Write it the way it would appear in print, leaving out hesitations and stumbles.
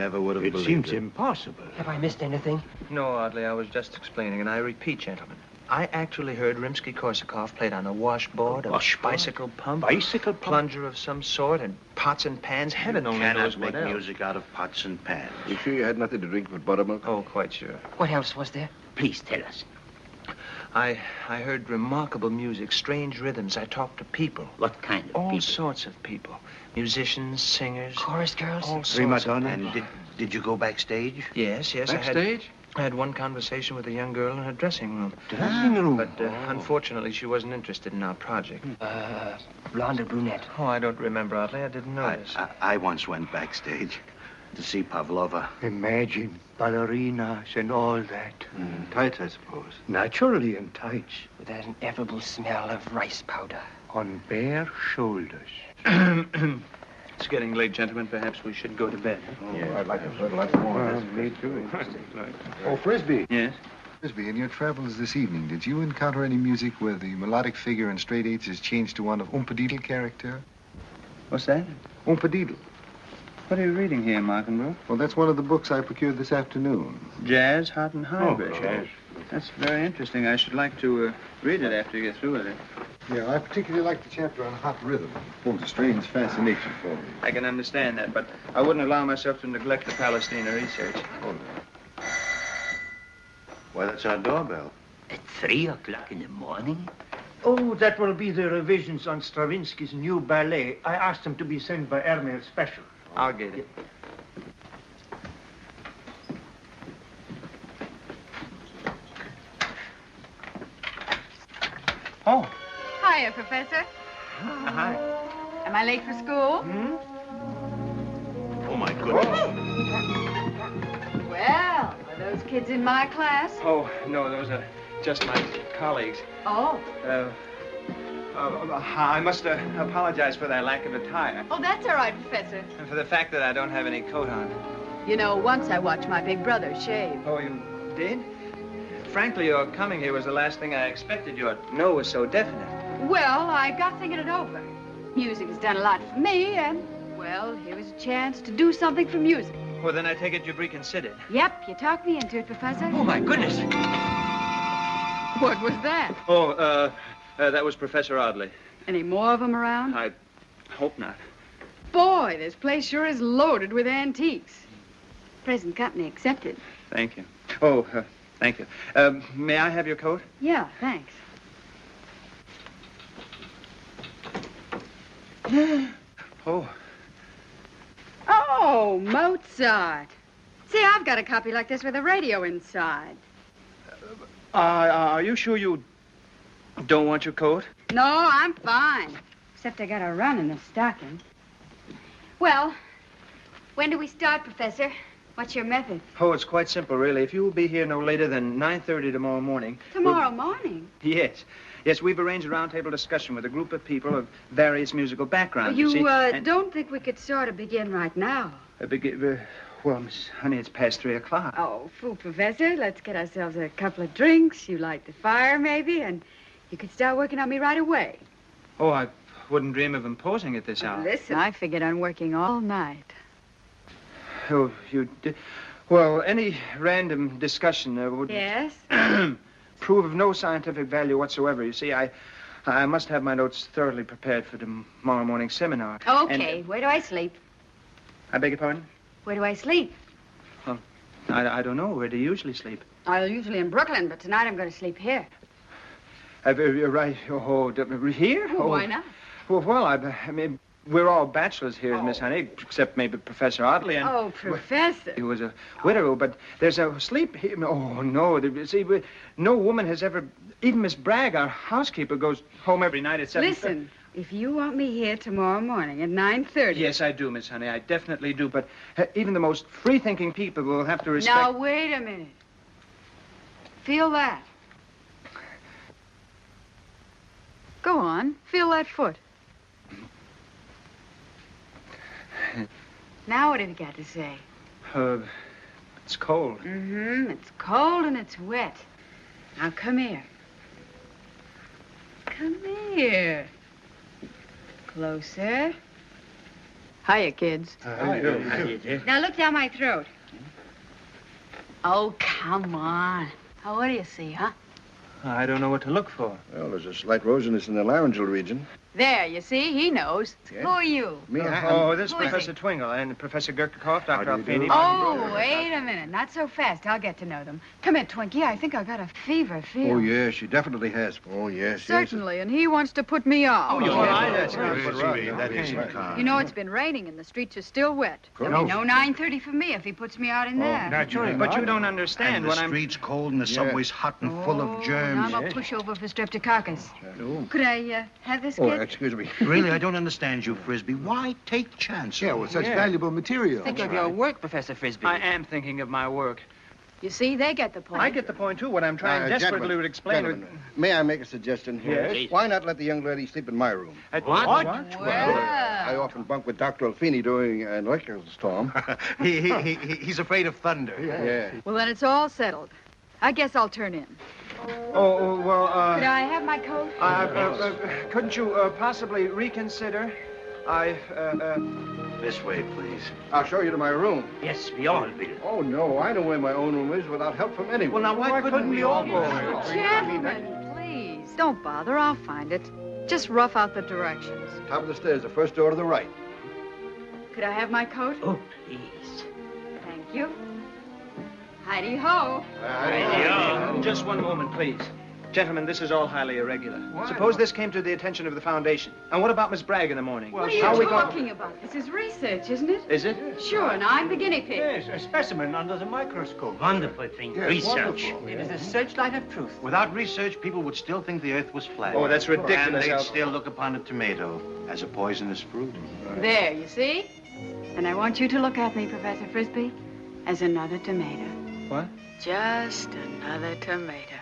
Never would have believed it. It seems impossible. Have I missed anything? No, Audley, I was just explaining, and I repeat, gentlemen, I actually heard Rimsky-Korsakov played on a washboard, a bicycle pump, plunger of some sort, and pots and pans. Heaven only knows what else. Cannot make music out of pots and pans. You sure you had nothing to drink but buttermilk? Oh, quite sure. What else was there? Please tell us. I heard remarkable music, strange rhythms. I talked to people. What kind of people? All sorts of people. Musicians, singers. Chorus girls? All sorts Prima of donna. people. And did you go backstage? Yes. Backstage? I had one conversation with a young girl in her dressing room. Dressing room? But unfortunately, she wasn't interested in our project. Blonde or brunette? Oh, I don't remember, Audley. I didn't notice. I once went backstage to see Pavlova. Imagine ballerinas and all that. Tights, I suppose. Naturally in tights. With that ineffable smell of rice powder. On bare shoulders. It's getting late, gentlemen. Perhaps we should go to bed. Oh, I'd like a lot more. Me too. Oh, Frisbee. Yes? Frisbee, in your travels this evening, did you encounter any music where the melodic figure in straight eights is changed to one of Umpadiddle character? What's that? Umpadiddle. What are you reading here, Magenbruch? Well, that's one of the books I procured this afternoon. Jazz, hot and hybrid. jazz. That's very interesting. I should like to read it after you get through with it. Yeah, I particularly like the chapter on hot rhythm. It holds a strange fascination for me. I can understand that, but I wouldn't allow myself to neglect the Palestina research. Oh, no. Well, that's our doorbell. At 3 o'clock in the morning? Oh, that will be the revisions on Stravinsky's new ballet. I asked them to be sent by airmail special. I'll get it. Oh. Hiya, Professor. Hi. Am I late for school? Oh, my goodness. Well, are those kids in my class? Oh, no, those are just my colleagues. Oh. I must apologize for their lack of attire. Oh, that's all right, Professor. And for the fact that I don't have any coat on. You know, once I watched my big brother shave. Oh, you did? Frankly, your coming here was the last thing I expected. Your no was so definite. Well, I got thinking it over. Music has done a lot for me, and, well, here was a chance to do something for music. Well, then I take it you've reconsidered. Yep, you talked me into it, Professor. Oh, my goodness. What was that? Oh, that was Professor Audley. Any more of them around? I hope not. Boy, this place sure is loaded with antiques. Present company accepted. Thank you. Oh, thank you. May I have your coat? Yeah, thanks. Oh. Oh, Mozart. See, I've got a copy like this with a radio inside. Are you sure you don't want your coat? No, I'm fine. Except I got a run in the stocking. Well, when do we start, Professor? What's your method? Oh, it's quite simple, really. If you will be here no later than 9:30 tomorrow morning... Tomorrow morning? Yes. Yes, we've arranged a roundtable discussion with a group of people of various musical backgrounds. You see, and- don't think we could sort of begin right now? Well, Miss Honey, it's past 3 o'clock. Oh, fool, Professor. Let's get ourselves a couple of drinks. You light the fire, maybe, and you could start working on me right away. Oh, I wouldn't dream of imposing at this hour. Listen, I figured on working all night. Oh, you did? Well, any random discussion would... Yes? prove of no scientific value whatsoever. You see, I must have my notes thoroughly prepared for tomorrow morning's seminar. Okay, And, where do I sleep? I beg your pardon? Where do I sleep? Well, I don't know. Where do you usually sleep? I'm usually in Brooklyn, but tonight I'm going to sleep here. Right. Oh, here? Well, why not? Well, I mean, we're all bachelors here, Miss Honey, except maybe Professor Audley. And, oh, Professor. He was a widow, but there's a sleep here. Oh, no. See, no woman has ever... Even Miss Bragg, our housekeeper, goes home every night at 7:30. Listen, if you want me here tomorrow morning at 9:30... Yes, I do, Miss Honey. I definitely do. But even the most free-thinking people will have to respect... Now, wait a minute. Feel that. Go on. Feel that foot. Now what have you got to say? It's cold. Mm-hmm. It's cold and it's wet. Now, come here. Come here. Closer. Hiya, kids. Now look down my throat. Oh, come on. Oh, what do you see, huh? I don't know what to look for. Well, there's a slight rosiness in the laryngeal region. There, you see, he knows. Yeah. Who are you? Me, Oh, this is Who is Professor Twingle and Professor Gerkikoff, Dr. How do you Elfini. do? Oh, wait a minute. Not so fast. I'll get to know them. Come here, Twinkie. I think I got a fever feel. Oh, yes, she definitely has. Oh, yes, Certainly, and he wants to put me off. Oh, that's That isn't kind. You know, it's been raining and the streets are still wet. There'll be no 9:30 for me if he puts me out in that. Naturally. But you don't understand And the what I'm... street's cold and the subway's hot and full of germs. I'm a pushover for streptococcus. Could I have this Oh, kid? excuse me. Really, I don't understand you, Frisbee. Why take chances? Yeah, with such valuable material. Think of your work, Professor Frisbee. I am thinking of my work. You see, they get the point. I get the point, too. What I'm trying desperately to explain... Gentlemen, may I make a suggestion here? Yes. Why not let the young lady sleep in my room? What? I often bunk with Dr. Elfini during an electrical storm. He's afraid of thunder. Yeah. Well, then it's all settled. I guess I'll turn in. Oh, well, Could I have my coat? couldn't you possibly reconsider? This way, please. I'll show you to my room. Yes, we all will. Oh, no, I know where my own room is without help from anyone. Well, now, why couldn't we all go? Gentlemen, please, don't bother. I'll find it. Just rough out the directions. Top of the stairs, the first door to the right. Could I have my coat? Oh, please. Thank you. Heidi-ho. Just one moment, please. Gentlemen, this is all highly irregular. Suppose this came to the attention of the Foundation. And what about Miss Bragg in the morning? What are you talking about? This is research, isn't it? Is it? Sure, and I'm the guinea pig. Yes, a specimen under the microscope. Wonderful thing. Research. It is a searchlight of truth. Without research, people would still think the Earth was flat. Oh, that's And ridiculous. they'd still look upon a tomato as a poisonous fruit. There, you see? And I want you to look at me, Professor Frisbee, as another tomato. What? Just another tomato.